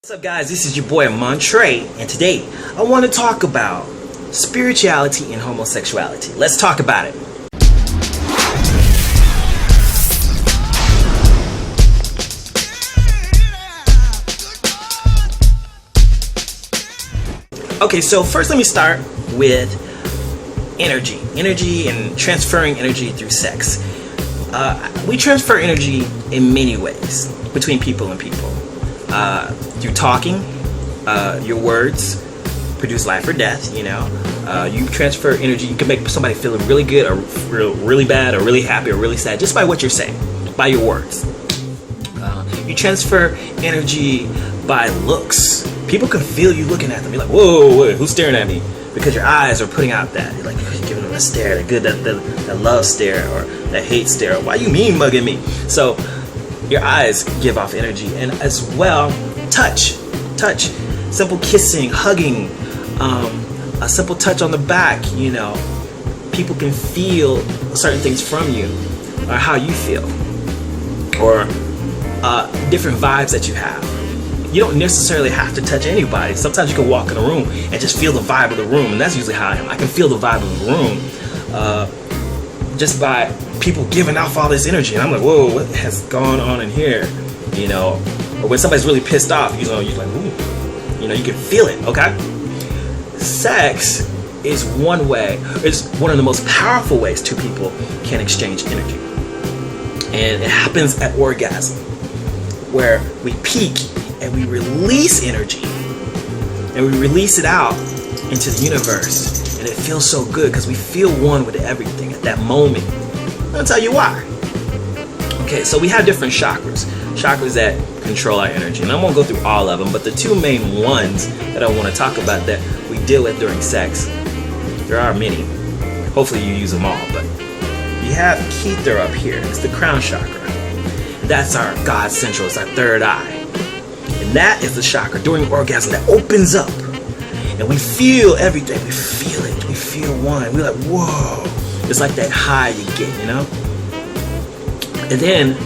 What's up, guys? This is your boy Montre, and today I want to talk about spirituality and homosexuality. Let's talk about it. Okay, so first let me start with energy and transferring energy through sex. We transfer energy in many ways between people and people. Through talking, your words produce life or death. You transfer energy. You can make somebody feel really good or really bad or really happy or really sad just by what you're saying, by your words. You transfer energy by looks. People can feel you looking at them. You're like, whoa, who's staring at me? Because your eyes are putting out that. You're like, you're giving them a stare, that love stare or that hate stare. Why you mean mugging me? So your eyes give off energy, and as well, touch, simple kissing, hugging, a simple touch on the back. People can feel certain things from you, or how you feel, or different vibes that you have. You don't necessarily have to touch anybody. Sometimes you can walk in a room and just feel the vibe of the room, and that's usually how I am. I can feel the vibe of the room just by people giving off all this energy, and I'm like, whoa, what has gone on in here? Or when somebody's really pissed off, you're like, ooh, you can feel it. Okay, sex is one way. It's one of the most powerful ways two people can exchange energy, and it happens at orgasm, where we peak and we release energy, and we release it out into the universe, and it feels so good because we feel one with everything at that moment. I'll tell you why. Okay, so we have different chakras that control our energy, and I won't go through all of them, but the two main ones that I want to talk about that we deal with during sex, there are many. Hopefully you use them all, but you have Kether up here. It's the crown chakra. That's our God Central. It's our third eye, and that is the chakra during orgasm that opens up, and we feel everything. We feel it. We feel one. We're like, whoa. It's like that high you get, And then,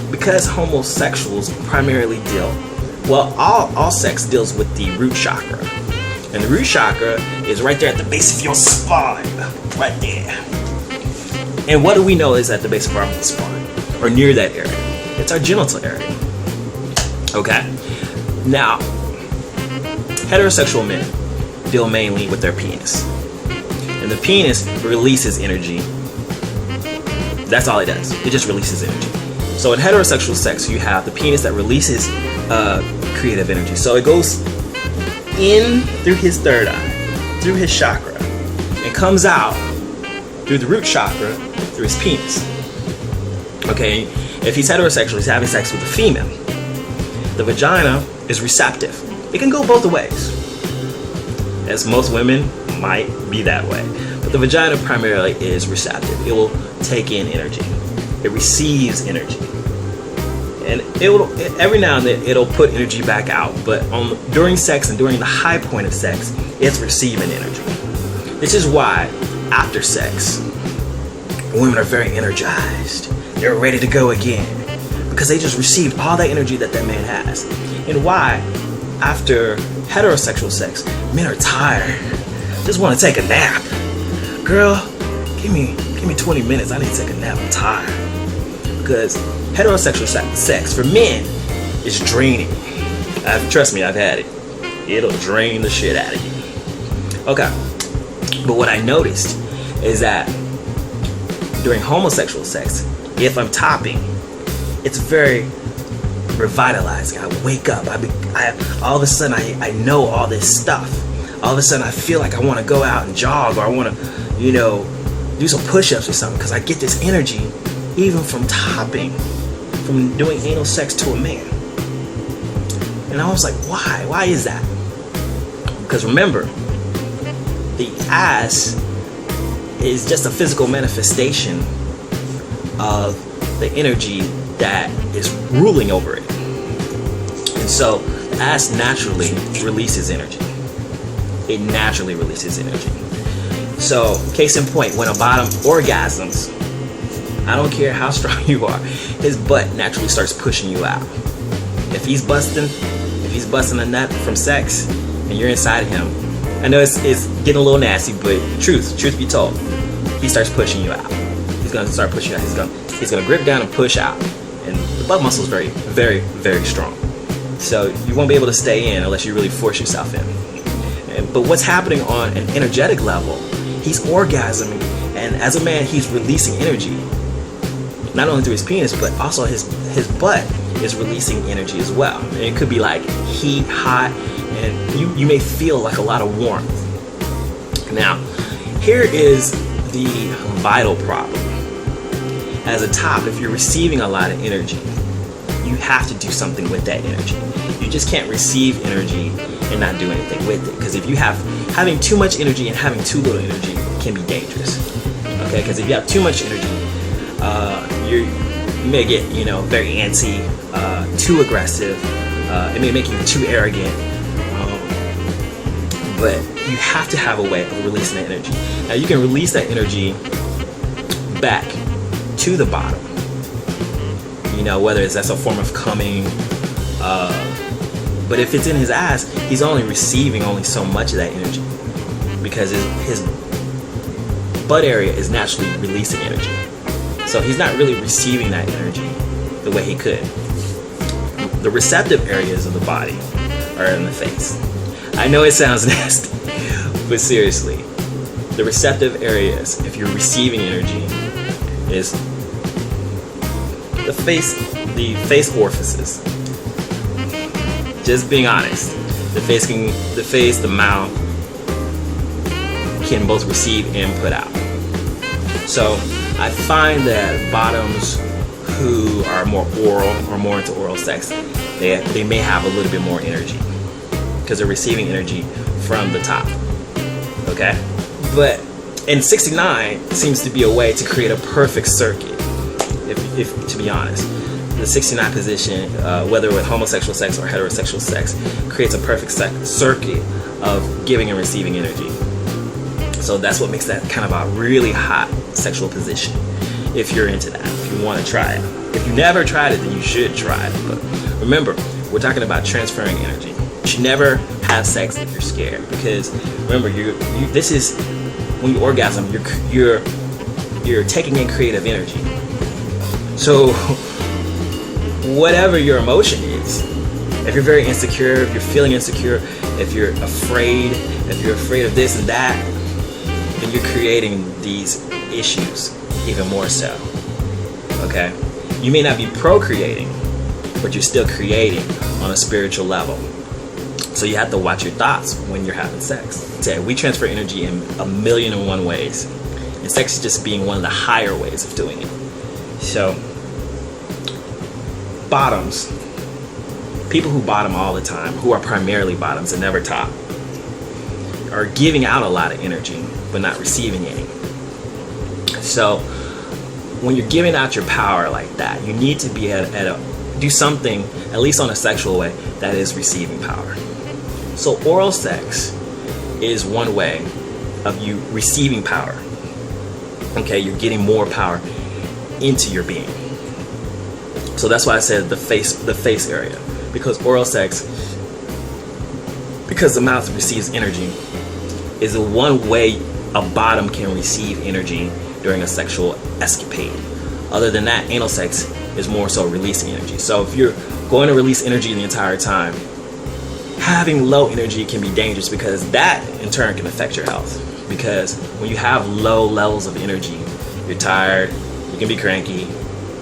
because homosexuals primarily all sex deals with the root chakra. And the root chakra is right there at the base of your spine. Right there. And what do we know is at the base of our spine? Or near that area. It's our genital area. Okay? Now, heterosexual men deal mainly with their penis. And the penis releases energy. That's all it does. It just releases energy. So in heterosexual sex, you have the penis that releases creative energy. So it goes in through his third eye, through his chakra, and comes out through the root chakra, through his penis. Okay, if he's heterosexual, he's having sex with a female. The vagina is receptive. It can go both ways, as most women might be that way, but the vagina primarily is receptive. It will take in energy. It receives energy, and every now and then it'll put energy back out. But during sex and during the high point of sex, it's receiving energy. This is why after sex, women are very energized. They're ready to go again because they just received all that energy that man has. And why after heterosexual sex, men are tired. Just want to take a nap. Girl, give me 20 minutes. I need to take a nap. I'm tired. Because heterosexual sex for men is draining. Trust me, I've had it. It'll drain the shit out of you. Okay. But what I noticed is that during homosexual sex, if I'm topping, it's very revitalizing. I wake up. All of a sudden, I know all this stuff. All of a sudden I feel like I want to go out and jog, or I want to, do some push-ups or something, because I get this energy even from topping, from doing anal sex to a man. And I was like, why? Why is that? Because remember, the ass is just a physical manifestation of the energy that is ruling over it. And so the ass naturally releases energy. It naturally releases energy. So, case in point, when a bottom orgasms, I don't care how strong you are, his butt naturally starts pushing you out. If he's busting, if he's busting a nut from sex and you're inside of him, I know it's getting a little nasty, but truth be told, he starts pushing you out. He's gonna start pushing you out. He's gonna grip down and push out, and the butt muscle is very, very, very strong. So you won't be able to stay in unless you really force yourself in. But what's happening on an energetic level? He's orgasming, and as a man, he's releasing energy, not only through his penis, but also his butt is releasing energy as well. And it could be like heat, hot, and you may feel like a lot of warmth. Now, here is the vital problem. As a top, if you're receiving a lot of energy, you have to do something with that energy. You just can't receive energy and not do anything with it. Because if you having too much energy and having too little energy can be dangerous. Okay, because if you have too much energy, you may get very antsy, too aggressive. It may make you too arrogant. But you have to have a way of releasing that energy. Now you can release that energy back to the bottom. Whether that's a form of coming, but if it's in his ass, he's only receiving so much of that energy because his butt area is naturally releasing energy. So he's not really receiving that energy the way he could. The receptive areas of the body are in the face. I know it sounds nasty, but seriously, the receptive areas, if you're receiving energy, is the face orifices. Just being honest, the face, the mouth can both receive and put out. So I find that bottoms who are more oral or more into oral sex, they may have a little bit more energy because they're receiving energy from the top. Okay, but and 69 seems to be a way to create a perfect circuit. If to be honest, the 69 position, whether with homosexual sex or heterosexual sex, creates a perfect circuit of giving and receiving energy. So that's what makes that kind of a really hot sexual position. If you're into that, if you want to try it. If you never tried it, then you should try it. But remember, we're talking about transferring energy. You should never have sex if you're scared, because remember, this is when you orgasm, you're taking in creative energy. So whatever your emotion is, if you're very insecure, if you're feeling insecure, if you're afraid of this and that, then you're creating these issues even more so. Okay? You may not be procreating, but you're still creating on a spiritual level. So you have to watch your thoughts when you're having sex. So we transfer energy in 1,000,001 ways, and sex is just being one of the higher ways of doing it. So bottoms, people who bottom all the time, who are primarily bottoms and never top, are giving out a lot of energy but not receiving any. So when you're giving out your power like that, you need to be do something, at least on a sexual way, that is receiving power. So oral sex is one way of you receiving power. Okay, you're getting more power into your being. So that's why I said the face area, because oral sex, because the mouth receives energy, is the one way a bottom can receive energy during a sexual escapade. Other than that, anal sex is more so releasing energy. So if you're going to release energy the entire time, having low energy can be dangerous, because that in turn can affect your health. Because when you have low levels of energy, you're tired, you can be cranky,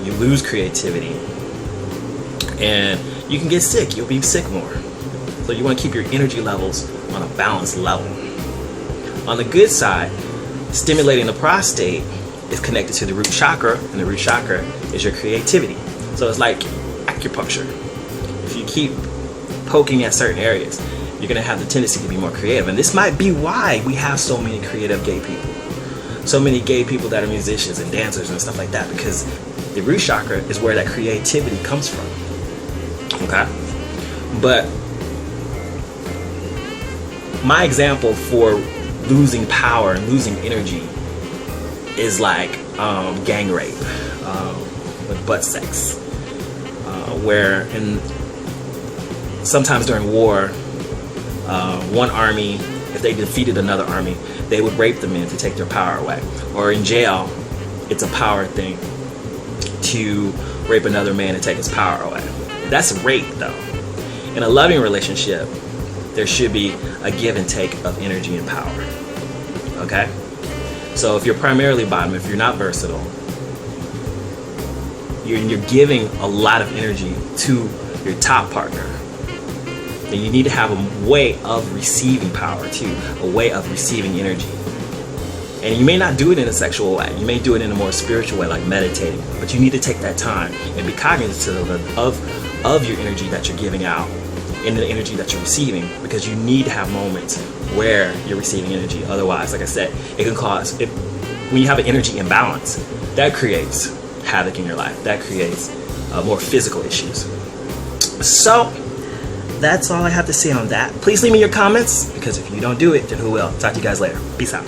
you lose creativity, and you can get sick. You'll be sick more. So you want to keep your energy levels on a balanced level. On the good side, stimulating the prostate is connected to the root chakra, and the root chakra is your creativity. So it's like acupuncture. If you keep poking at certain areas, you're going to have the tendency to be more creative. And this might be why we have so many creative gay people. So many gay people that are musicians and dancers and stuff like that, because the root chakra is where that creativity comes from. Okay? But my example for losing power and losing energy is like gang rape with butt sex, where sometimes during war, one army, if they defeated another army, they would rape the men to take their power away. Or in jail, it's a power thing to rape another man and take his power away. That's rape, though. In a loving relationship, there should be a give and take of energy and power. Okay? So if you're primarily bottom, if you're not versatile, you're giving a lot of energy to your top partner, then you need to have a way of receiving power too, a way of receiving energy. And you may not do it in a sexual way. You may do it in a more spiritual way, like meditating. But you need to take that time and be cognizant of your energy that you're giving out and the energy that you're receiving, because you need to have moments where you're receiving energy. Otherwise, like I said, it can cause, when you have an energy imbalance, that creates havoc in your life. That creates more physical issues. So that's all I have to say on that. Please leave me your comments, because if you don't do it, then who will? Talk to you guys later. Peace out.